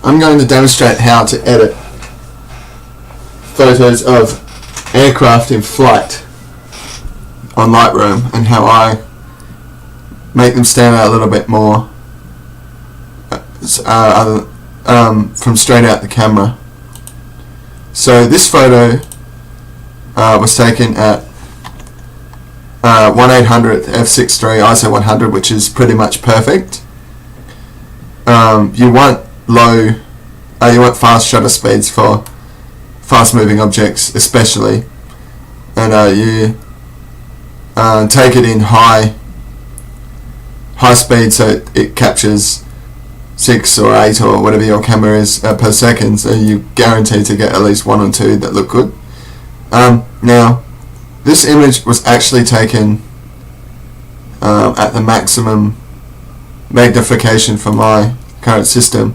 I'm going to demonstrate how to edit photos of aircraft in flight on Lightroom and how I make them stand out a little bit more from straight out the camera. So this photo was taken at 1/800th f6.3 ISO 100, which is pretty much perfect. You want fast shutter speeds for fast moving objects especially, and you take it in high speed so it captures 6 or 8 or whatever your camera is per second, so you guarantee to get at least 1 or 2 that look good. Now this image was actually taken at the maximum magnification for my current system,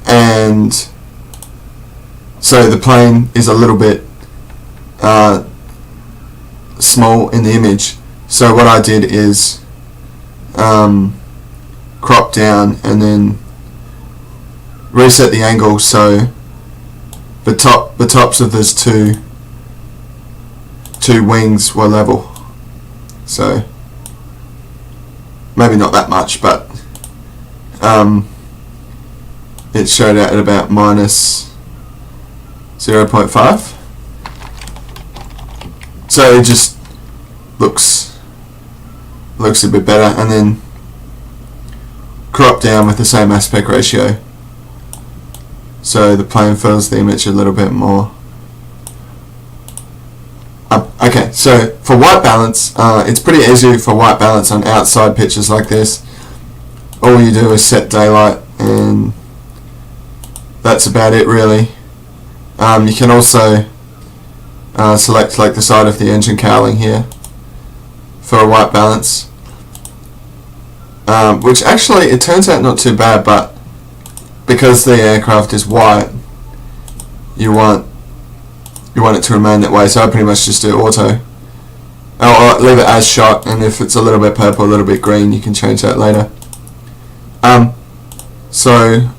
and so the plane is a little bit small in the image. So what I did is crop down and then reset the angle so the tops of those two wings were level. So maybe not that much, but it showed out at about minus 0.5. So it just looks a bit better, and then crop down with the same aspect ratio so the plane fills the image a little bit more. Okay, so for white balance, it's pretty easy for white balance on outside pictures like this. All you do is set daylight, and that's about it really. You can also select like the side of the engine cowling here for a white balance, which actually it turns out not too bad, but because the aircraft is white, you want it to remain that way, so I pretty much just do auto. I'll leave it as shot, and if it's a little bit purple, a little bit green, you can change that later. So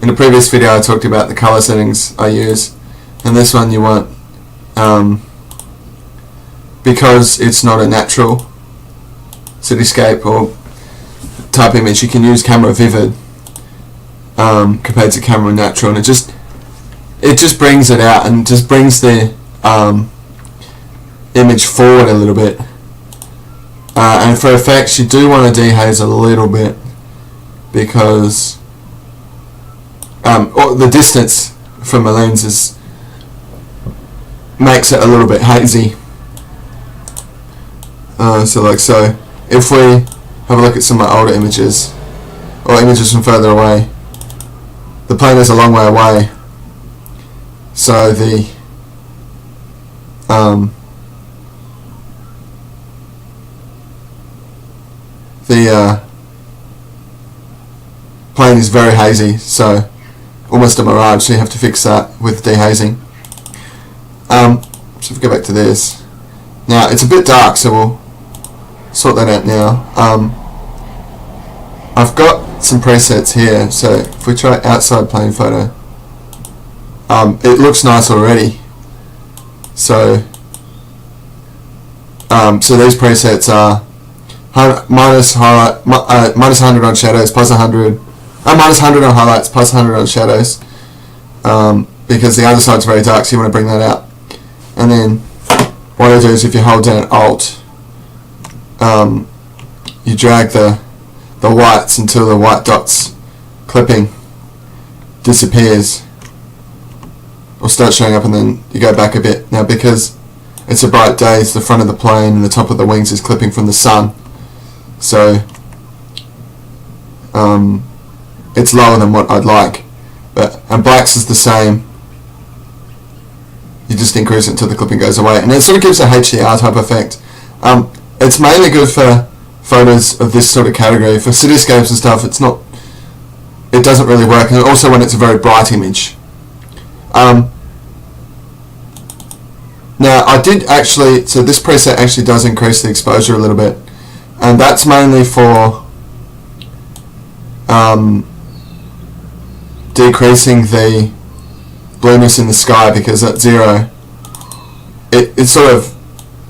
in the previous video I talked about the color settings I use, and this one you want, because it's not a natural cityscape or type image, you can use camera vivid compared to camera natural, and it just brings it out and just brings the image forward a little bit. And for effects, you do want to dehaze a little bit because the distance from the lens makes it a little bit hazy. So if we have a look at some of my older images or images from further away, the plane is a long way away, so the plane is very hazy, so almost a mirage, so you have to fix that with dehazing. So if we go back to this, now it's a bit dark, so we'll sort that out now. I've got some presets here, so if we try outside plane photo, it looks nice already. So these presets are minus 100 on shadows, plus 100, minus 100 on highlights, plus 100 on shadows, because the other side's very dark, so you want to bring that out. And then what I do is if you hold down Alt, you drag the whites until the white dots clipping disappears or starts showing up, and then you go back a bit. Now because it's a bright day, it's the front of the plane and the top of the wings is clipping from the sun, so it's lower than what I'd like, and blacks is the same. You just increase it until the clipping goes away, and it sort of gives a HDR type effect. It's mainly good for photos of this sort of category. For cityscapes and stuff, it doesn't really work, and also when it's a very bright image. Now I did actually, so this preset actually does increase the exposure a little bit, and that's mainly for decreasing the blueness in the sky, because at 0 it sort of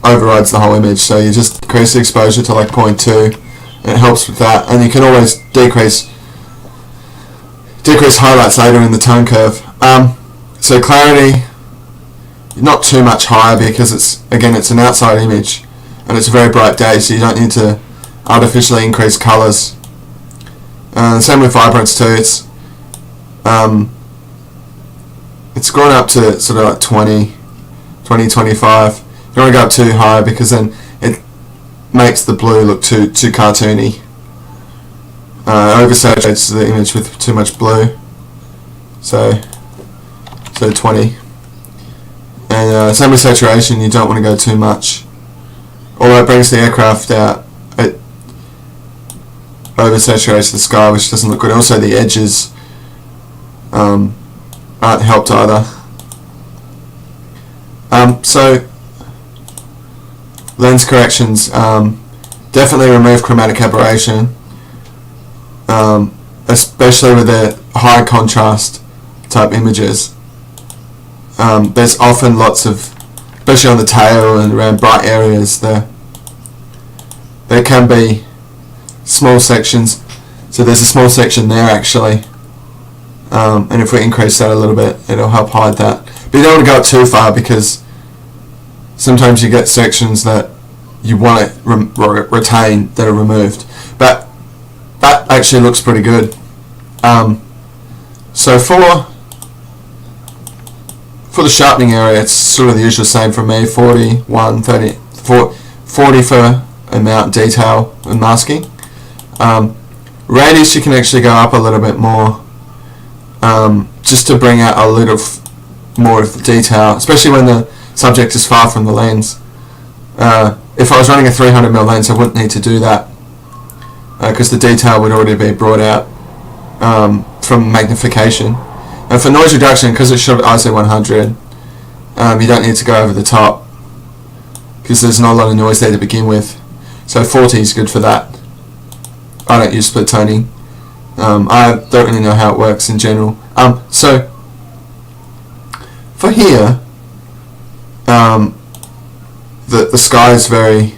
overrides the whole image, so you just decrease the exposure to like 0.2 and it helps with that. And you can always decrease highlights later in the tone curve. So clarity, not too much higher, because it's an outside image and it's a very bright day, so you don't need to artificially increase colours. Same with vibrance too. It's gone up to sort of like 20, 25. You don't want to go up too high, because then it makes the blue look too cartoony. Oversaturates the image with too much blue. So 20. And same with saturation, you don't want to go too much. Although it brings the aircraft out, it oversaturates the sky, which doesn't look good. Also the edges aren't helped either. So lens corrections, definitely remove chromatic aberration, especially with the high contrast type images. There's often lots of, especially on the tail and around bright areas, there can be small sections. So there's a small section there actually, and if we increase that a little bit, it'll help hide that. But you don't want to go up too far, because sometimes you get sections that you want to retain that are removed. But that actually looks pretty good. So for the sharpening area, it's sort of the usual same for me, 41, 30, 40 for amount, detail and masking. Radius you can actually go up a little bit more, just to bring out a little more of the detail, especially when the subject is far from the lens. If I was running a 300mm lens, I wouldn't need to do that, because the detail would already be brought out from magnification. And for noise reduction, because it's shot at ISO 100, you don't need to go over the top, because there's not a lot of noise there to begin with. So 40 is good for that. I don't use split toning. I don't really know how it works in general. So for here, the sky is very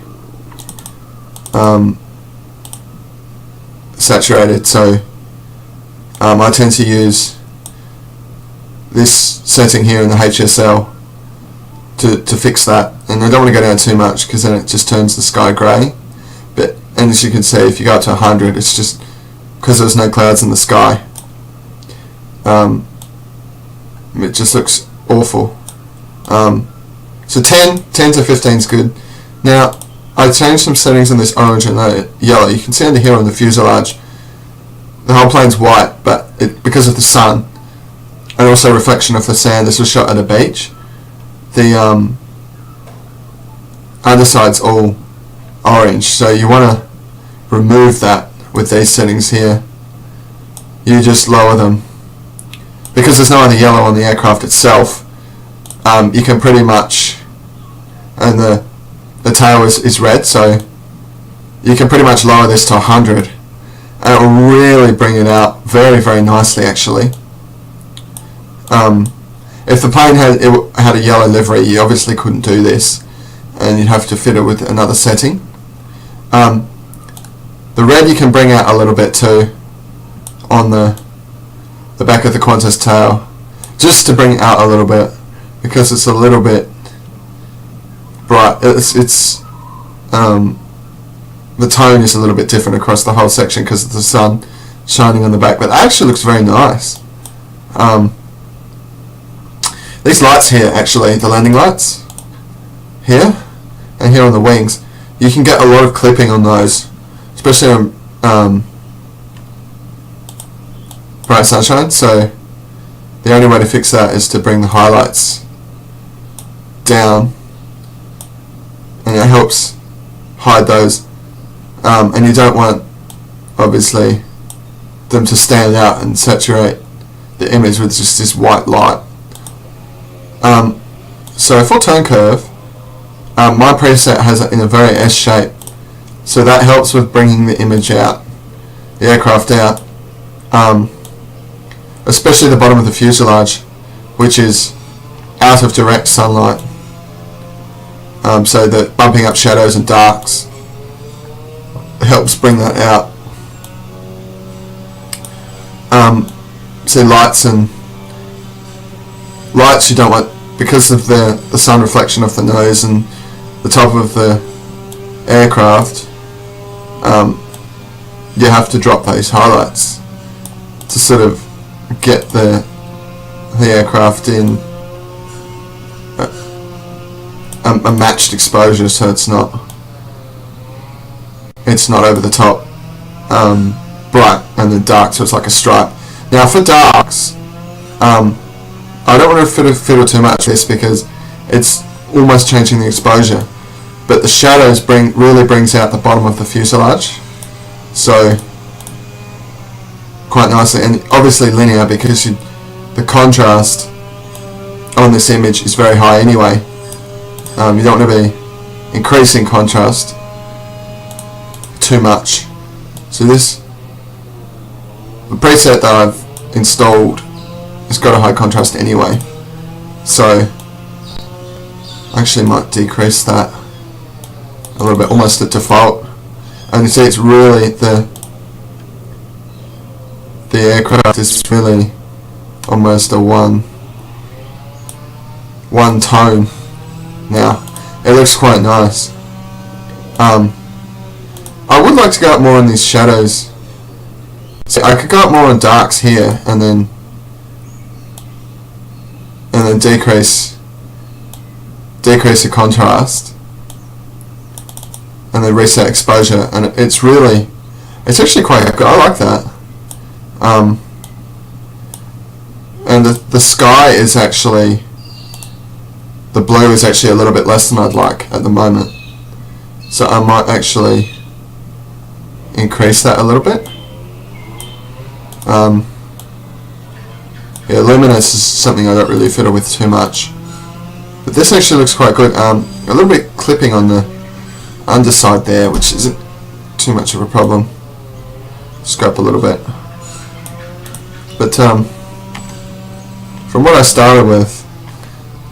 saturated, so I tend to use this setting here in the HSL to fix that, and I don't want to go down too much, because then it just turns the sky grey. And as you can see, if you go up to 100, it's just because there's no clouds in the sky. It just looks awful. So 10 to 15 is good. Now, I changed some settings on this orange and the yellow. You can see under here on the fuselage, the whole plane's white, but because of the sun and also reflection of the sand. This was shot at a beach. The underside's all orange, so you want to remove that with these settings here. You just lower them, because there's no other yellow on the aircraft itself. You can pretty much, and the tail is red, so you can pretty much lower this to 100, and it will really bring it out very, very nicely actually. If the plane had a yellow livery, you obviously couldn't do this, and you'd have to fit it with another setting. The red you can bring out a little bit too on the back of the Qantas tail, just to bring it out a little bit, because it's a little bit bright. The tone is a little bit different across the whole section because of the sun shining on the back, but it actually looks very nice. These lights here, actually, the landing lights here and here on the wings, you can get a lot of clipping on those, especially on bright sunshine. So the only way to fix that is to bring the highlights down, and it helps hide those. And you don't want, obviously, them to stand out and saturate the image with just this white light. So for tone curve, my preset has it in a very S shape, so that helps with bringing the image out, the aircraft out. especially the bottom of the fuselage, which is out of direct sunlight, so that bumping up shadows and darks helps bring that out. See, lights you don't want, because of the sun reflection off the nose and the top of the aircraft, you have to drop those highlights to sort of get the aircraft in a matched exposure, so it's not over the top bright and then dark, so it's like a stripe. Now for darks, I don't want to fiddle too much with this because it's almost changing the exposure, but the shadows really brings out the bottom of the fuselage, so quite nicely, and obviously linear because the contrast on this image is very high anyway. You don't want to be increasing contrast too much. So the preset that I've installed has got a high contrast anyway, so I actually might decrease that a little bit, almost at default. And you see it's really the aircraft is really almost a one tone now. It looks quite nice. I would like to go up more on these shadows. So I could go up more on darks here and then decrease the contrast and then reset exposure, and it's actually quite good. I like that. And the sky is actually, the blue is actually a little bit less than I'd like at the moment, so I might actually increase that a little bit. Yeah, luminous is something I don't really fiddle with too much, but this actually looks quite good. A little bit clipping on the underside there, which isn't too much of a problem. Scrap a little bit, but from what I started with,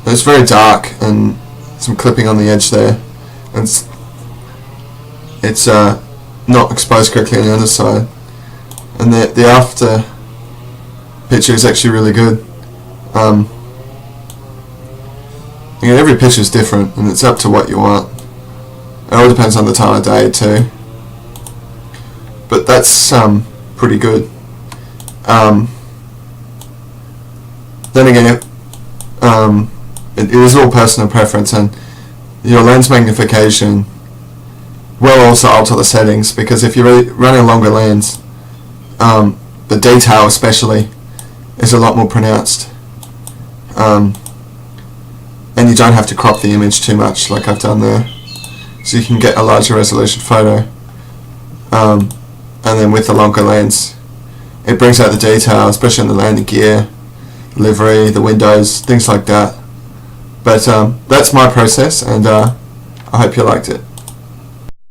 it's very dark and some clipping on the edge there, and it's not exposed correctly on the underside, and the after picture is actually really good. Again, every picture is different and it's up to what you want. It all depends on the time of day too, but that's pretty good. Then again, it is all personal preference, and your lens magnification will also alter the settings, because if you're running a longer lens, the detail especially is a lot more pronounced, and you don't have to crop the image too much like I've done there, so you can get a larger resolution photo. And then with the longer lens, it brings out the detail, especially on the landing gear, livery, the windows, things like that. But that's my process, and I hope you liked it.